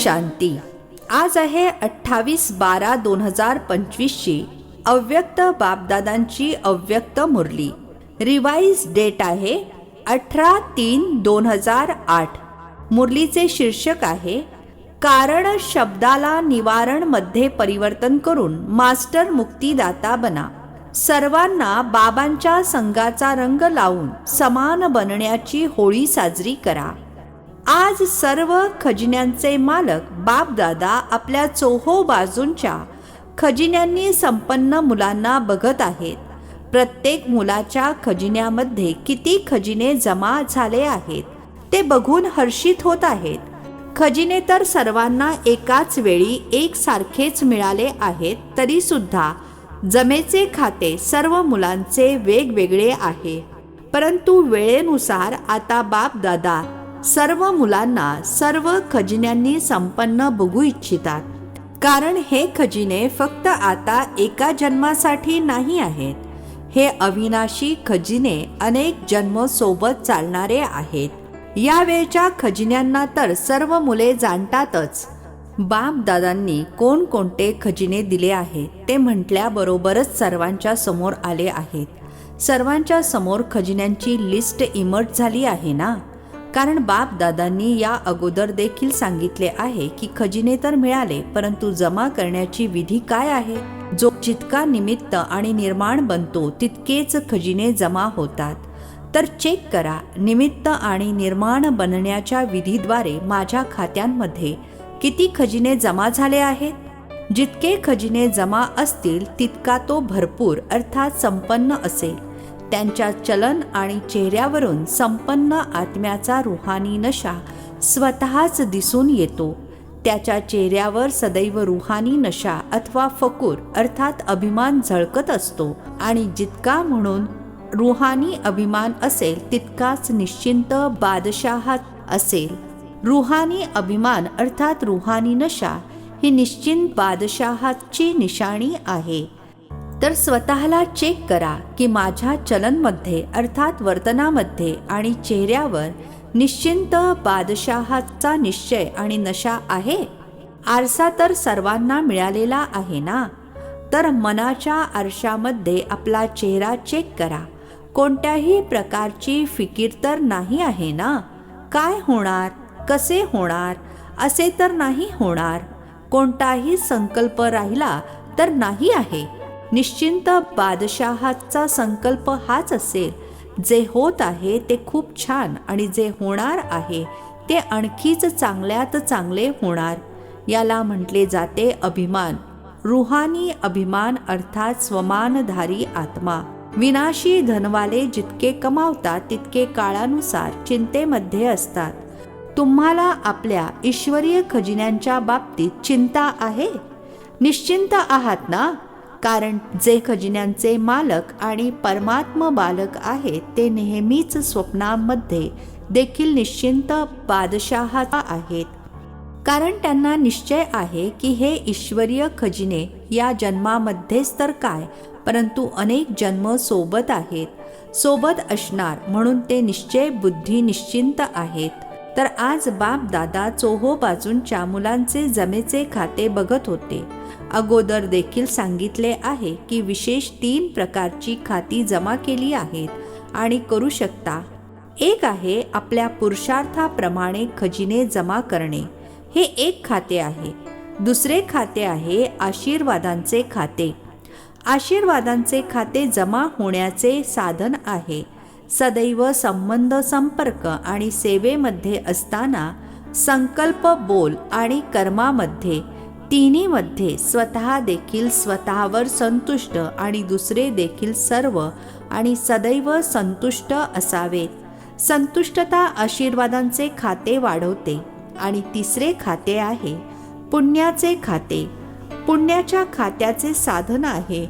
शांती. आज आहे 28/12/2025 अव्यक्त बापदादांची अव्यक्त मुरली. रिवाइज डेट आहे 18/3/2008. मुरलीचे शीर्षक आहे कारण शब्दाला निवारण मध्ये परिवर्तन करून मास्टर मुक्तिदाता बना. सर्वांना बाबांच्या संगाचा रंग लावून समान बनण्याची होळी साजरी करा. आज सर्व खजिन्यांचे मालक बापदादा आपल्या चोहो बाजूंच्या खजिन्यांनी संपन्न मुलांना बघत आहेत. प्रत्येक मुलाच्या खजिन्यामध्ये किती खजिने जमा झाले आहेत ते बघून हर्षित होत आहेत. खजिने तर सर्वांना एकाच वेळी एकसारखेच मिळाले आहेत, तरी सुद्धा जमेचे खाते सर्व मुलांचे वेगवेगळे आहे. परंतु वेळेनुसार आता बापदादा सर्व मुलांना सर्व खजिन्यांनी संपन्न बघू इच्छितात. कारण हे खजिने फक्त आता एका जन्मासाठी नाही आहेत. हे अविनाशी खजिने अनेक जन्म सोबत चालणारे आहेत. या वेळच्या खजिन्यांना तर सर्व मुले जाणतातच. बापदादांनी कोणकोणते खजिने दिले आहेत ते म्हटल्याबरोबरच सर्वांच्या समोर आले आहेत. सर्वांच्या समोर खजिन्यांची लिस्ट इमर्ज झाली आहे ना. कारण बापदादांनी या अगोदर देखील सांगितले आहे की खजिने तर मिळाले, परंतु जमा करण्याची विधी काय आहे. जो जितका निमित्त आणि निर्माण बनतो तितकेच खजिने जमा होतात. तर चेक करा, निमित्त आणि निर्माण बनण्याच्या विधीद्वारे माझ्या खात्यांमध्ये किती खजिने जमा झाले आहेत. जितके खजिने जमा असतील तितका तो भरपूर अर्थात संपन्न असेल. त्यांच्या चलन आणि चेहऱ्यावरून संपन्न आत्म्याचा रूहानी नशा स्वतःच दिसून येतो. त्याच्या चेहऱ्यावर सदैव रूहानी नशा अथवा फकूर अर्थात अभिमान झळकत असतो. आणि जितका म्हणून रूहानी अभिमान असेल तितकाच निश्चिंत बादशाहात असेल. रूहानी अभिमान अर्थात रूहानी नशा ही निश्चिंत बादशाहाची निशाणी आहे. तर स्वतःला चेक करा की माझ्या चलनमध्ये अर्थात वर्तनामध्ये आणि चेहऱ्यावर निश्चिंत बादशाहाचा निश्चय आणि नशा आहे. आरसा तर सर्वांना मिळालेला आहे ना. तर मनाच्या आरशामध्ये आपला चेहरा चेक करा. कोणत्याही प्रकारची फिकीर तर नाही आहे ना. काय होणार, कसे होणार असे तर नाही होणार. कोणताही संकल्प राहिला तर नाही आहे. निश्चिंत बादशाहाचा संकल्प हाच असेल. जे होत आहे ते खूप छान आणि जे होणार आहे ते आणखीच चांगल्यात चांगले होणार. याला म्हटले जाते अभिमान. रूहानी अभिमान अर्थात स्वमानधारी आत्मा. विनाशी धनवाले जितके कमावतात तितके काळानुसार चिंतेमध्ये असतात. तुम्हाला आपल्या ईश्वरीय खजिन्यांच्या बाबतीत चिंता आहे. निश्चिंत आहात ना. कारण जे खजिन्यांचे मालक आणि परमात्म बालक आहेत ते नेहमीच स्वप्नांमध्ये देखील निश्चिंत बादशाह आहेत. कारण त्यांना निश्चय आहे की हे ईश्वरीय खजिने या जन्मामध्येच तर काय, परंतु अनेक जन्म सोबत आहेत, सोबत असणार, म्हणून ते निश्चय बुद्धी निश्चिंत आहेत. तर आज बापदादा चोहो बाजूंच्या मुलांचे जमेचे खाते बघत होते. अगोदर देखील सांगितले आहे की विशेष 3 प्रकारची खाती जमा केली आहेत आणि करू शकता. एक आहे आपल्या पुरुषार्थाप्रमाणे खजिने जमा करणे, हे एक खाते आहे. दुसरे खाते आहे आशीर्वादांचे खाते. आशीर्वादांचे खाते जमा होण्याचे साधन आहे. सदैव संबंध, संपर्क आणि सेवेमध्ये असताना संकल्प, बोल आणि कर्मामध्ये तिन्हीमध्ये स्वतः देखील स्वतःवर संतुष्ट आणि दुसरे देखील सर्व आणि सदैव संतुष्ट असावेत. संतुष्टता आशीर्वादांचे खाते वाढवते. आणि तिसरे खाते आहे पुण्याचे खाते. पुण्याच्या खात्याचे साधन आहे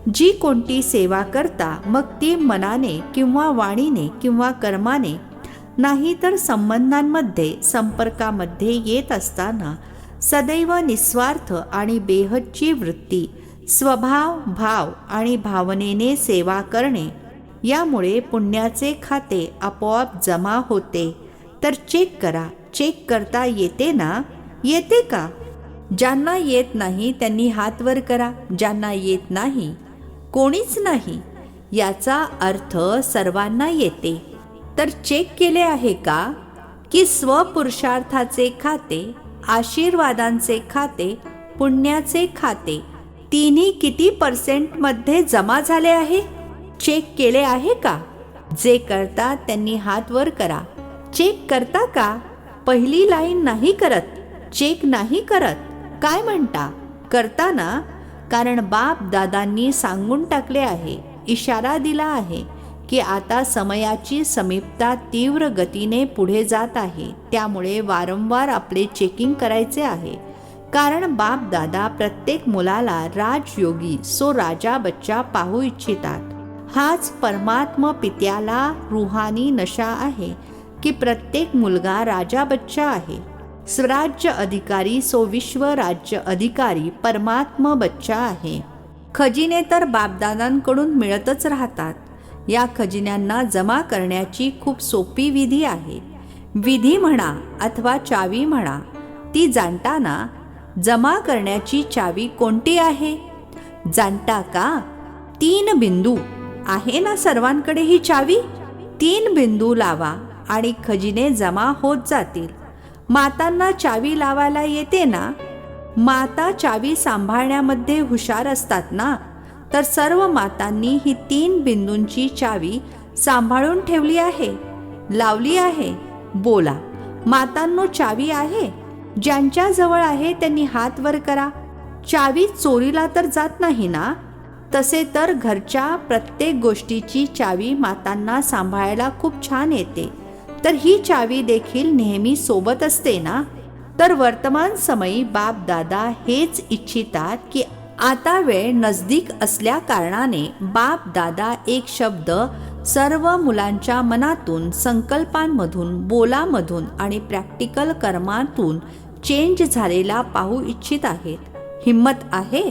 जी कोणती सेवा करता, मग ती मनाने किंवा वाणीने किंवा कर्माने, नाही तर संबंधांमध्ये संपर्कामध्ये येत असताना सदैव निस्वार्थ आणि बेहदची वृत्ती, स्वभाव, भाव आणि भावनेने सेवा करणे. यामुळे पुण्याचे खाते आपोआप जमा होते. तर चेक करा, चेक करता येते ना. येते का? ज्यांना येत नाही त्यांनी हात वर करा. ज्यांना येत नाही, कोणीच नाही, याचा अर्थ सर्वांना येते. तर चेक केले आहे का की स्वपुरुषार्थाचे खाते, आशीर्वादांचे खाते, पुण्याचे खाते तिन्ही किती % जमा झाले आहे? चेक केले आहे का? जे करतात त्यांनी हात वर करा. चेक करता का? पहिली लाईन नाही करत, चेक नाही करत. काय म्हणता? करता ना? कारण बाप दादांनी सांगून टाकले आहे, इशारा दिला आहे की आता समयाची समीपता तीव्र गतीने पुढे जात आहे. त्यामुळे वारंवार आपले चेकिंग करायचे आहे. कारण बाप दादा प्रत्येक मुलाला राजयोगी सो राजा बच्चा पाहू इच्छितात. हाच परमात्मा पित्याला रूहानी नशा आहे की प्रत्येक मुलगा राजा बच्चा आहे. स्वराज्य अधिकारी सो विश्व राज्य अधिकारी परमात्मा बच्चा आहे. खजिने तर बापदादांकडून मिळतच राहतात. या खजिन्यांना जमा करण्याची खूप सोपी विधी आहे. विधी म्हणा अथवा चावी म्हणा, ती जाणता ना? जमा करण्याची चावी कोणती आहे? जाणता का? 3 बिंदू आहे ना सर्वांकडे ही चावी? 3 बिंदू लावा आणि खजिने जमा होत जातील. मातांना चावी लावायला येते ना? माता चावी सांभाळण्यामध्ये हुशार असतात ना? तर सर्व मातांनी ही 3 बिंदूंची चावी सांभाळून ठेवली आहे, लावली आहे. बोला, मातांनो चावी आहे? ज्यांच्या जवळ आहे त्यांनी हात वर करा. चावी चोरीला तर जात नाही ना? तसे तर घरच्या प्रत्येक गोष्टीची चावी मातांना सांभाळायला खूप छान येते. तर ही चावी देखील नेहमी सोबत असते ना? तर वर्तमान समयी बाप दादा हेच इच्छितात की आता वेळ नजदीक असल्या कारणाने बाप दादा एक शब्द सर्व मुलांच्या मनातून, संकल्पांमधून, बोलामधून आणि प्रॅक्टिकल कर्मातून चेंज झालेला पाहू इच्छित आहेत. हिम्मत आहे?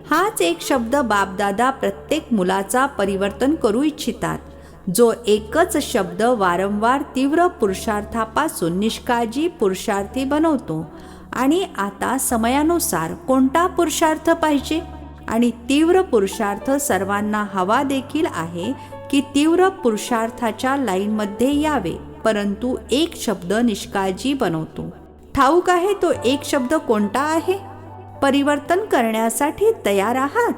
हाच एक शब्द बापदादा प्रत्येक मुलाचा परिवर्तन करू इच्छितात. जो एकच शब्द वारंवार तीव्र पुरुषार्थापासून निष्काळजी पुरुषार्थी बनवतो. आणि आता समयानुसार कोणता पुरुषार्थ पाहिजे? आणि तीव्र पुरुषार्थ सर्वांना हवा देखील आहे की तीव्र पुरुषार्थाच्या लाईनमध्ये यावे. परंतु एक शब्द निष्काळजी बनवतो. ठाऊक आहे तो एक शब्द कोणता आहे? परिवर्तन करण्यासाठी तयार आहात?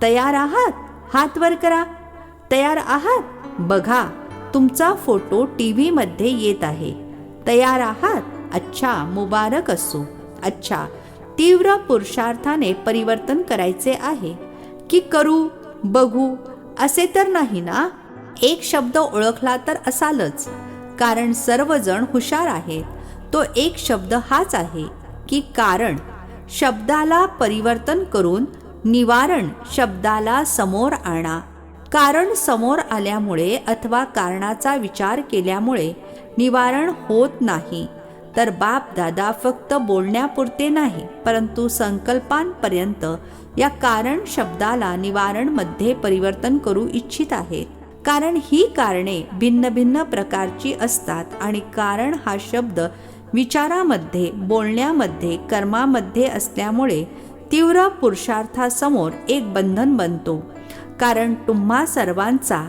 तयार आहात? हात वर करा. तयार आहात? बघा, तुमचा फोटो टीव्ही मध्ये येत आहे. तयार आहात? अच्छा, मुबारक असो. अच्छा, तीव्र पुरुषार्थाने परिवर्तन करायचे आहे की करू, बघू असे तर नाही ना? एक शब्द ओळखला तर असालच, कारण सर्वजण हुशार आहेत. तो एक शब्द हाच आहे की कारण. शब्दाला परिवर्तन करून निवारण शब्दाला समोर आणा. कारण समोर आल्यामुळे अथवा कारणाचा विचार केल्यामुळे निवारण होत नाही. तर बाप दादा फक्त बोलण्यापुरते नाही, परंतु संकल्पांपर्यंत या कारण शब्दाला निवारण मध्ये परिवर्तन करू इच्छित आहेत. कारण ही कारणे भिन्न भिन्न प्रकारची असतात आणि कारण हा शब्द विचारामध्ये, बोलण्यामध्ये, कर्मामध्ये असल्यामुळे तीव्र पुरुषार्थासमोर एक बंधन बनतो. कारण तुम्हा सर्वांचा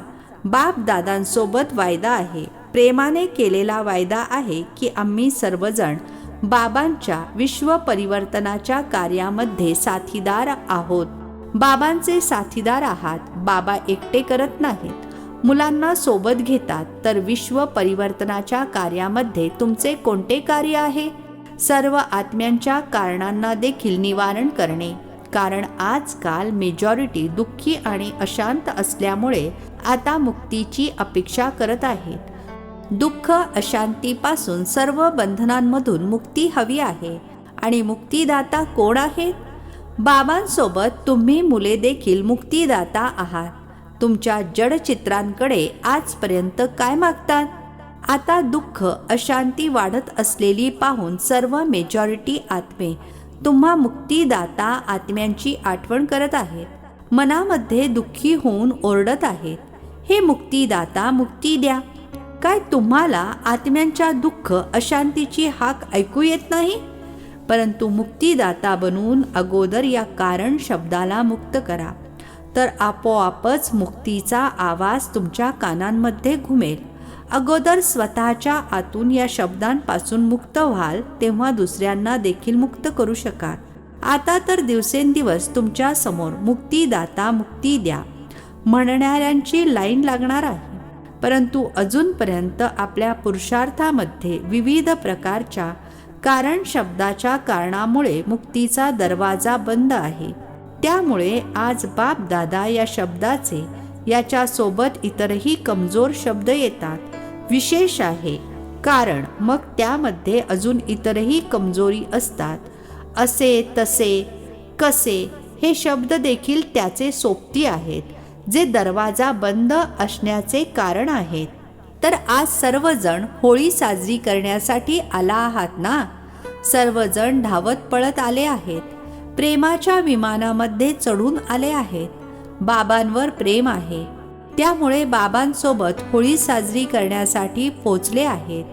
बाप दादांसोबत वायदा आहे, प्रेमाने केलेला वायदा आहे की आम्ही सर्वजण बाबांच्या विश्व परिवर्तनाच्या कार्यामध्ये साथीदार आहोत. बाबांचे साथीदार आहात. बाबा एकटे करत नाहीत, मुलांना सोबत घेतात. तर विश्व परिवर्तनाच्या कार्यामध्ये तुमचे कोणते कार्य आहे? सर्व आत्म्यांच्या कारणांना देखील निवारण करणे. कारण आजकाल मेजॉरिटी दुःखी आणि अशांत असल्यामुळे आता मुक्तीची अपेक्षा करत आहेत. दुःख अशांतीपासून सर्व बंधनांमधून मुक्ती हवी आहे. आणि मुक्तिदाता कोण आहेत? बाबांसोबत तुम्ही मुले देखील मुक्तिदाता आहात. तुमच्या जड चित्रांकडे आजपर्यंत काय मागतात? आता दुःख अशांती वाढत असलेली पाहून सर्व मेजॉरिटी आत्मे तुम्हा मुक्तिदाता आत्म्यांची आठवण करत आहेत. मनामध्ये दुःखी होऊन ओरडत आहेत, हे मुक्तिदाता मुक्ती द्या. काय तुम्हाला आत्म्यांच्या दुःख अशांतीची हाक ऐकू येत नाही? परंतु मुक्तिदाता बनून अगोदर या कारण शब्दाला मुक्त करा, तर आपोआपच मुक्तीचा आवाज तुमच्या कानांमध्ये घुमेल. अगोदर स्वतःच्या आतून या शब्दांपासून मुक्त व्हाल, तेव्हा दुसऱ्यांना देखील मुक्त करू शकाल. आता तर दिवसेंदिवस तुमच्या समोर मुक्तिदाता मुक्ती द्या म्हणणाऱ्यांची लाईन लागणार आहे. परंतु अजूनपर्यंत आपल्या पुरुषार्थामध्ये विविध प्रकारच्या कारण शब्दाच्या कारणामुळे मुक्तीचा दरवाजा बंद आहे. त्यामुळे आज बाप दादा या शब्दाचे याच्यासोबत इतरही कमजोर शब्द येतात. विशेष आहे कारण मग त्यामध्ये अजून इतरही कमजोरी असतात. असे, तसे, कसे हे शब्द देखील त्याचे सोबती आहेत, जे दरवाजा बंद असण्याचे कारण आहेत. तर आज सर्वजण होळी साजरी करण्यासाठी आला आहात ना? सर्वजण धावत पळत आले आहेत, प्रेमाच्या विमानामध्ये चढून आले आहेत. बाबांवर प्रेम आहे, त्यामुळे बाबांसोबत होळी साजरी करण्यासाठी पोचले आहेत.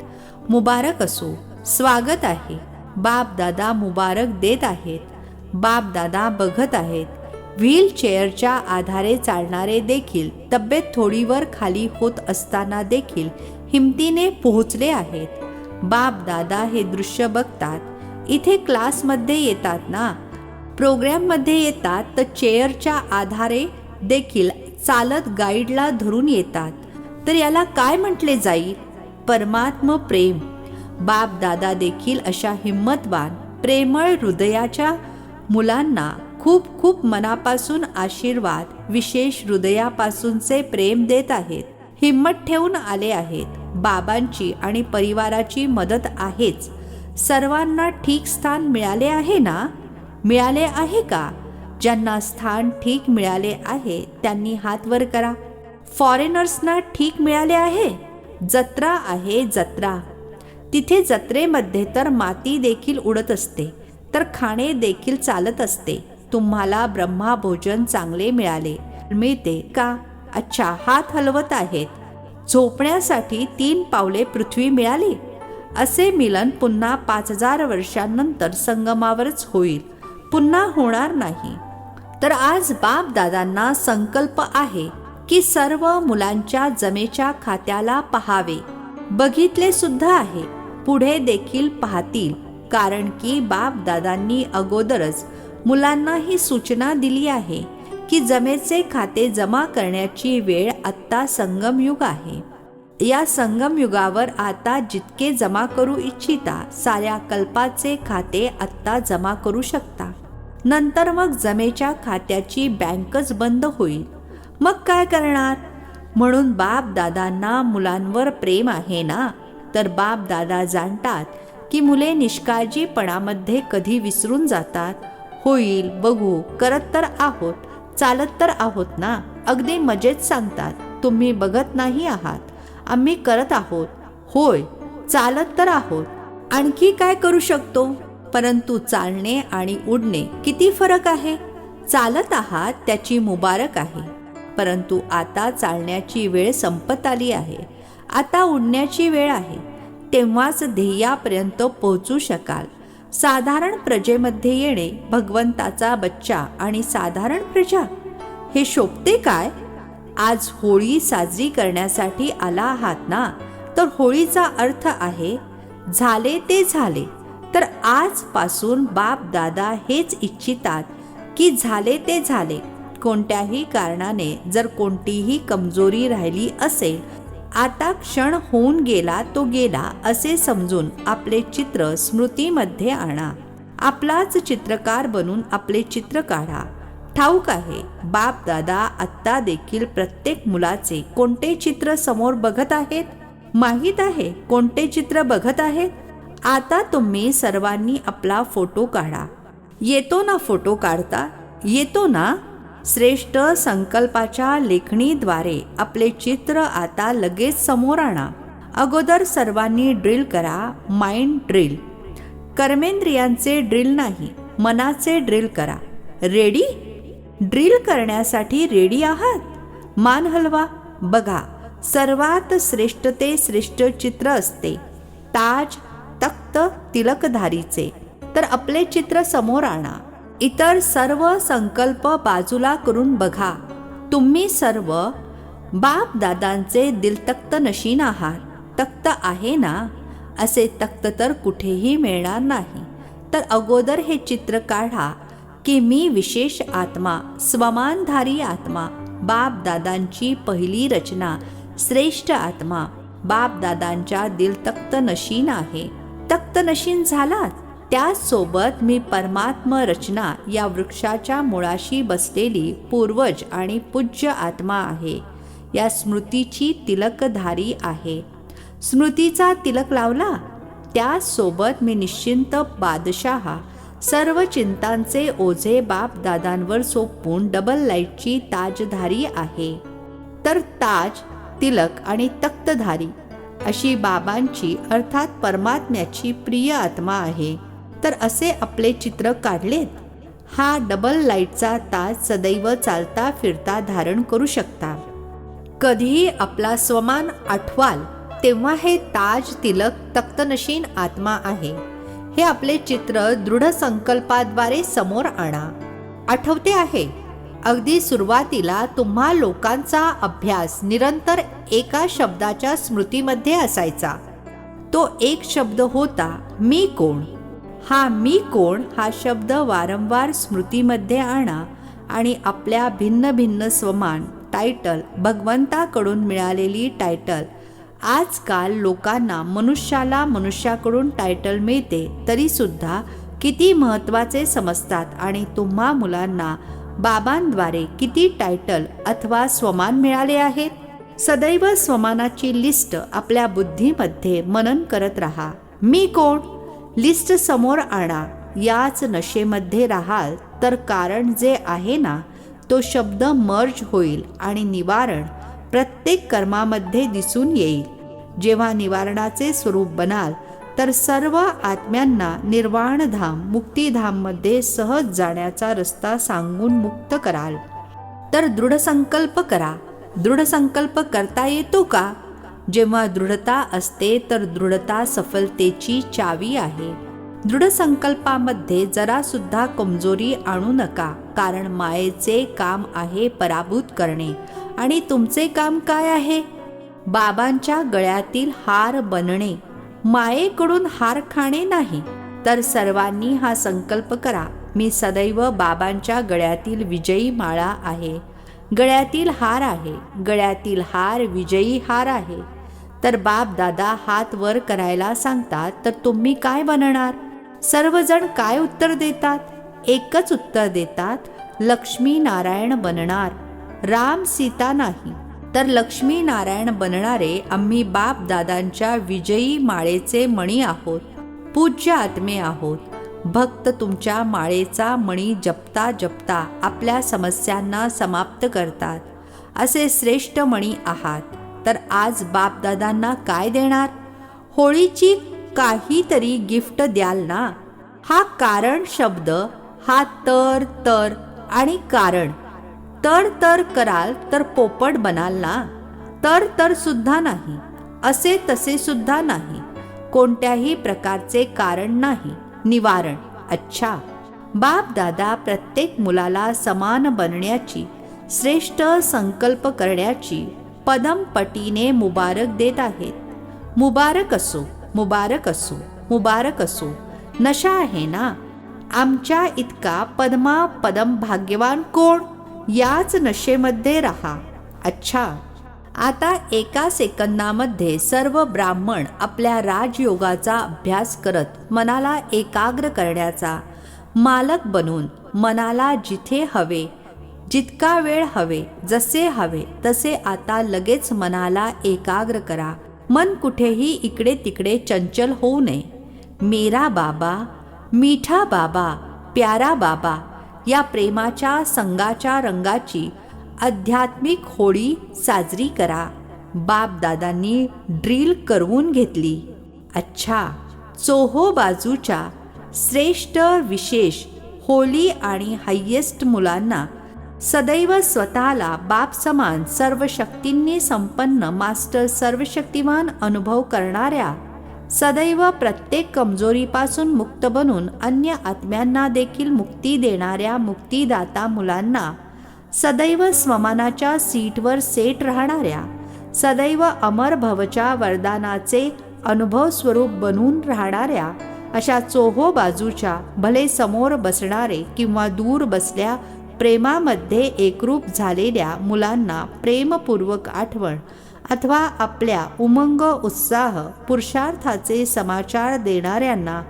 मुबारक असो, स्वागत आहे. बाप दादा मुबारक देत आहेत. बाप दादा बघत आहेत. व्हीलचेअरच्या आधारे चालणारे देखील तब्येत थोडीवर खाली होत असताना देखील हिमतीने पोहोचले आहेत. बाप दादा हे दृश्य बघतात. इथे क्लासमध्ये येतात ना, प्रोग्राममध्ये येतात, तर चेअरच्या आधारे देखील चालत गाईडला धरून येतात. तर याला काय म्हटले जाईल? परमात्म प्रेम. बाप दादा देखील अशा हिम्मतवान प्रेमळ हृदयाच्या मुलांना खूप खूप मनापासून आशीर्वाद, विशेष हृदयापासूनचे प्रेम देत आहेत. हिम्मत ठेवून आले आहेत. बाबांची आणि परिवाराची मदत आहेच. सर्वांना ठीक स्थान मिळाले आहे ना? मिळाले आहे का? ज्यांना स्थान ठीक मिळाले आहे त्यांनी हात वर करा. फॉरेनर्सना ठीक मिळाले आहे? जत्रा आहे, जत्रा. तिथे जत्रेमध्ये तर माती देखील उडत असते, तर खाणे देखील चालत असते. तुम्हाला ब्रह्मा भोजन चांगले मिळते का? अच्छा, हात हलवत आहेत. झोपण्यासाठी 3 पावले पृथ्वी मिळाली. असे मिलन पुन्हा 5000 वर्षांनंतर संगमावरच होईल, पुन्हा होणार नाही. तर आज बाप दादांना संकल्प आहे की सर्व मुलांच्या जमेच्या खात्याला पहावे. बघितले सुद्धा आहे, पुढे देखील पाहतील. कारण की बाप दादांनी अगोदरच मुलांना ही सूचना दिली आहे की जमेचे खाते जमा करण्याची वेळ आत्ता संगमयुग आहे. या संगमयुगावर आता जितके जमा करू इच्छिता, साऱ्या कल्पाचे खाते आत्ता जमा करू शकता. नंतर मग जमेच्या खात्याची बँकच बंद होईल. मग काय करणार? म्हणून बाप दादांना मुलांवर प्रेम आहे ना, तर बाप दादा जाणतात की मुले निष्काळजीपणामध्ये कधी विसरून जातात. होईल, बघू, करत तर आहोत, चालत तर आहोत ना. अगदी मजेत सांगतात, तुम्ही बघत नाही आहात, आम्ही करत आहोत. होय, चालत तर आहोत, आणखी काय करू शकतो? परंतु चालणे आणि उडणे किती फरक आहे. चालत आहात त्याची मुबारक आहे, परंतु आता चालण्याची वेळ संपत आली आहे. आता उडण्याची वेळ आहे, तेव्हाच ध्येयापर्यंत पोहोचू शकाल. साधारण प्रजेमध्ये येणे, भगवंताचा बच्चा आणि साधारण प्रजा, हे शोभते काय? आज होळी साजरी करण्यासाठी आला आहात ना, तर होळीचा अर्थ आहे झाले ते झाले. तर आजपासून बाप दादा हेच इच्छितात की झाले ते झाले. कोणत्याही कारणाने जर कोणतीही कमजोरी राहिली असेल, आता क्षण होऊन गेला तो गेला असे समजून आपले चित्र स्मृतीमध्ये आणा. आपलाच चित्रकार बनून आपले चित्र काढा. ठाऊक आहे, बाप दादा आत्ता देखील प्रत्येक मुलाचे कोणते चित्र समोर बघत आहेत. माहीत आहे कोणते चित्र बघत आहेत. आता तुम्ही सर्वांनी आपला फोटो काढा. येतो ना फोटो काढता? येतो ना? श्रेष्ठ संकल्पाच्या लेखणीद्वारे आपले चित्र आता लगेच समोर आणा. अगोदर सर्वांनी ड्रिल करा. Mind drill. कर्मेंद्रियांचे ड्रिल नाही, मनाचे ड्रिल करा. रेडी? ड्रिल करण्यासाठी रेडी आहात? मान हलवा. बघा, सर्वात श्रेष्ठ ते श्रेष्ठ चित्र असते ताज, तख्त, तिलकधारीचे. तर आपले चित्र समोर आणा. इतर सर्व संकल्प बाजूला करून बघा. तुम्ही सर्व बाप दादांचे दिलतख्त नशीन आहात. तख्त आहे ना, असे तख्त तर कुठेही मिळणार नाही. तर अगोदर हे चित्र काढा की मी विशेष आत्मा, स्वमानधारी आत्मा, बाप दादांची पहिली रचना, श्रेष्ठ आत्मा, बाप दादांच्या दिलतख्त नशीन आहे. तख्त नशीन झालात, त्याचसोबत मी परमात्म रचना या वृक्षाच्या मुळाशी बसलेली पूर्वज आणि पूज्य आत्मा आहे. या स्मृतीची तिलकधारी आहे. स्मृतीचा तिलक लावला, त्याचसोबत मी निश्चिंत बादशाह, सर्व चिंतांचे ओझे बाप दादांवर सोपवून डबल लाईटची ताजधारी आहे. तर ताज, तिलक आणि तख्तधारी अशी बाबांची अर्थात परमात्म्याची प्रिय आत्मा आहे. तर असे आपले चित्र काढलेत. हा डबल लाईटचा ताज सदैव चालता फिरता धारण करू शकता. कधीही आपला स्वमान आठवाल तेव्हा हे ताज, तिलक, तख्तनशीन आत्मा आहे. हे आपले चित्र दृढ संकल्पाद्वारे समोर आणा. आठवते आहे, अगदी सुरुवातीला तुम्हा लोकांचा अभ्यास निरंतर एका शब्दाच्या स्मृतीमध्ये असायचा. तो एक शब्द होता, मी कोण. हा मी कोण हा शब्द वारंवार स्मृतीमध्ये आणा आणि आपल्या भिन्न भिन्न स्वमान, टायटल, भगवंताकडून मिळालेली टायटल. आजकाल लोकांना मनुष्याला मनुष्याकडून टायटल मिळते तरीसुद्धा किती महत्त्वाचे समजतात आणि तुम्हा मुलांना बाबांद्वारे किती टायटल अथवा स्वमान मिळाले आहेत. सदैव स्वमानाची लिस्ट आपल्या बुद्धीमध्ये मनन करत राहा. मी कोण लिस्ट समोर आणा. याच नशेमध्ये राहाल तर कारण जे आहे ना, तो शब्द मर्ज होईल आणि निवारण प्रत्येक कर्मामध्ये दिसून येईल. जेव्हा निवारणाचे स्वरूप बनाल तर सर्व आत्म्यांना निर्वाणधाम, मुक्तिधाममध्ये सहज जाण्याचा रस्ता सांगून मुक्त कराल. तर दृढ संकल्प करा. दृढ संकल्प करता येतो का? जेव्हा दृढता असते तर दृढता सफलतेची चावी आहे. दृढ संकल्पामध्ये जरा सुद्धा कमजोरी आणू नका, कारण मायेचे काम आहे पराभूत करणे आणि तुमचे काम काय आहे? बाबांच्या गळ्यातील हार बनणे, मायेकडून हार खाणे नाही. तर सर्वांनी हा संकल्प करा, मी सदैव बाबांच्या गळ्यातील विजयी माळा आहे. गळ्यातील हार आहे. गळ्यातील हार विजयी हार आहे. तर बाप दादा हात वर करायला सांगतात तर तुम्ही काय बनणार? सर्वजण काय उत्तर देतात? एकच उत्तर देतात, लक्ष्मी नारायण बनणार, राम सीता नाही. तर लक्ष्मी नारायण बनणारे आम्ही बाप दादांच्या विजयी माळेचे मणी आहोत, पूज्य आत्मे आहोत. भक्त तुमच्या माळेचा मणी जपता जपता आपल्या समस्यांना समाप्त करतात. असे श्रेष्ठ मणी आहात. तर आज बापदादांना काय देणार? होळीची काहीतरी गिफ्ट द्याल ना. हा कारण शब्द, हा तर तर आणि कारण. तर कराल तर पोपट बनाल ना. तर सुद्धा नाही, असे तसे सुद्धा नाही, कोणत्याही प्रकारचे कारण नाही. निवारण. अच्छा, बाप दादा प्रत्येक मुलाला समान बनण्याची, श्रेष्ठ संकल्प करण्याची पदमपटीने मुबारक देत आहेत. मुबारक असो, मुबारक असो, मुबारक असो. नशा आहे ना. आमच्या इतका पदम भाग्यवान कोण? याच नशेमध्ये राहा. अच्छा, आता एका सेकंदामध्ये सर्व ब्राह्मण आपल्या राजयोगाचा अभ्यास करत मनाला एकाग्र करण्याचा मालक बनून मनाला जिथे हवे, जितका वेळ हवे, जसे हवे तसे आता लगेच मनाला एकाग्र करा. मन कुठेही इकडे तिकडे चंचल होऊ नये. मेरा बाबा, मीठा बाबा, प्यारा बाबा या प्रेमाच्या संगाच्या रंगाची आध्यात्मिक होळी साजरी करा. बाप दादांनी ड्रिल करवून घेतली. अच्छा, चोहो बाजूच्या श्रेष्ठ विशेष होली आणि हायेस्ट मुलांना सदैव स्वतःला बाप समान सर्व शक्तींनी संपन्न मास्टर सर्वशक्तिमान अनुभव करणाऱ्या सदैव प्रत्येक कमजोरीपासून मुक्त बनून अन्य आत्म्यांना देखील मुक्ती देणाऱ्या मुक्तिदाता मुलांना, सदैव स्वमानाच्या सीटवर सेट राहणाऱ्या, सदैव अमर भवच्या वरदानाचे अनुभव स्वरूप बनून राहणाऱ्या अशा चोहो बाजूच्या, भले समोर बसणारे किंवा दूर बसल्या, प्रेमामध्ये एकरूप झालेल्या मुलांना प्रेमपूर्वक आठवण अथवा आपल्या उमंग उत्साह पुरुषार्थाचे समाचार देणाऱ्यांना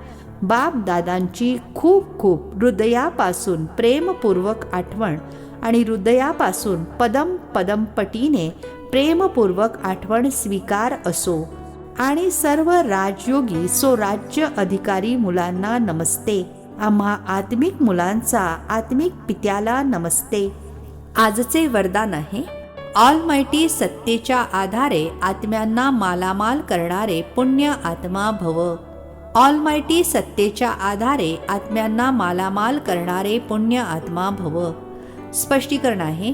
बाप दादांची खूप खूप हृदयापासून प्रेमपूर्वक आठवण आणि हृदयापासून पदम पटीने प्रेमपूर्वक आठवण स्वीकार असो. आणि सर्व राजयोगी राज्य अधिकारी मुलांना नमस्ते. आम्हा आत्मिक मुलांचा आत्मिक पित्याला नमस्ते. आजचे वरदान आहे, ऑलमायटी सत्तेच्या आधारे आत्म्यांना मालामाल करणारे पुण्य आत्मा भव. ऑलमायटी सत्तेच्या आधारे आत्म्यांना मालामाल करणारे पुण्य आत्मा भव. स्पष्टीकरण आहे,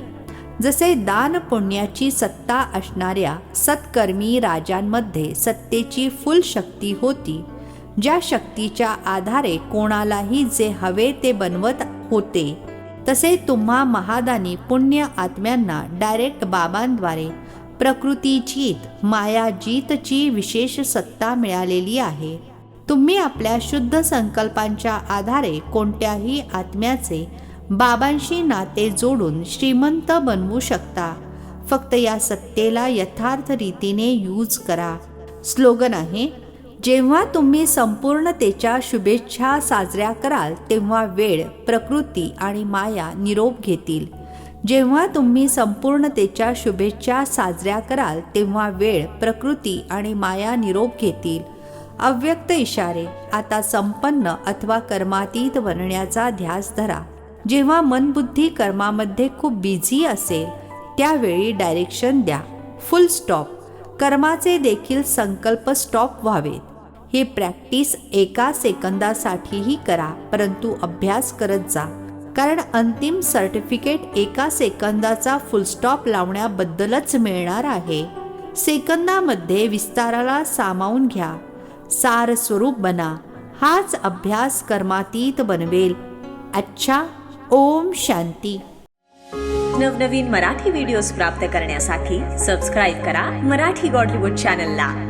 जसे दान पुण्याची सत्ता असणाऱ्या सत्कर्मी राजांमध्ये सत्तेची फुल शक्ती होती, ज्या शक्तीच्या आधारे कोणालाही जे हवे ते बनवत होते, तसे तुम्हा महादानी पुण्य आत्म्यांना डायरेक्ट बाबांद्वारे प्रकृतीजीत मायाजीतची विशेष सत्ता मिळालेली आहे. तुम्ही आपल्या शुद्ध संकल्पांच्या आधारे कोणत्याही आत्म्याचे बाबांशी नाते जोडून श्रीमंत बनवू शकता. फक्त या सत्तेला यथार्थ रीतीने यूज करा. स्लोगन आहे, जेव्हा तुम्ही संपूर्णतेच्या शुभेच्छा साजऱ्या कराल तेव्हा वेळ, प्रकृती आणि माया निरोप घेतील. जेव्हा तुम्ही संपूर्णतेच्या शुभेच्छा साजऱ्या कराल तेव्हा वेळ, प्रकृती आणि माया निरोप घेतील. अव्यक्त इशारे. आता संपन्न अथवा कर्मातीत बनण्याचा ध्यास धरा. जेव्हा मनबुद्धी कर्मामध्ये खूप बिझी असेल त्यावेळी डायरेक्शन द्या. फुल स्टॉप. कर्माचे देखील संकल्प स्टॉप व्हावेत. ही प्रॅक्टिस 1 सेकंदासाठीही करा, परंतु अभ्यास करत जा, कारण अंतिम सर्टिफिकेट 1 सेकंदाचा फुल स्टॉप लावण्याबद्दलच मिळणार आहे. सेकंदामध्ये विस्ताराला सामावून घ्या. सार स्वरूप बना. हाच अभ्यास कर्मातीत बनवेल. अच्छा. ओम शांती. नवनवीन मराठी व्हिडिओज प्राप्त करण्यासाठी सबस्क्राईब करा मराठी गॉडलीवूड चॅनलला.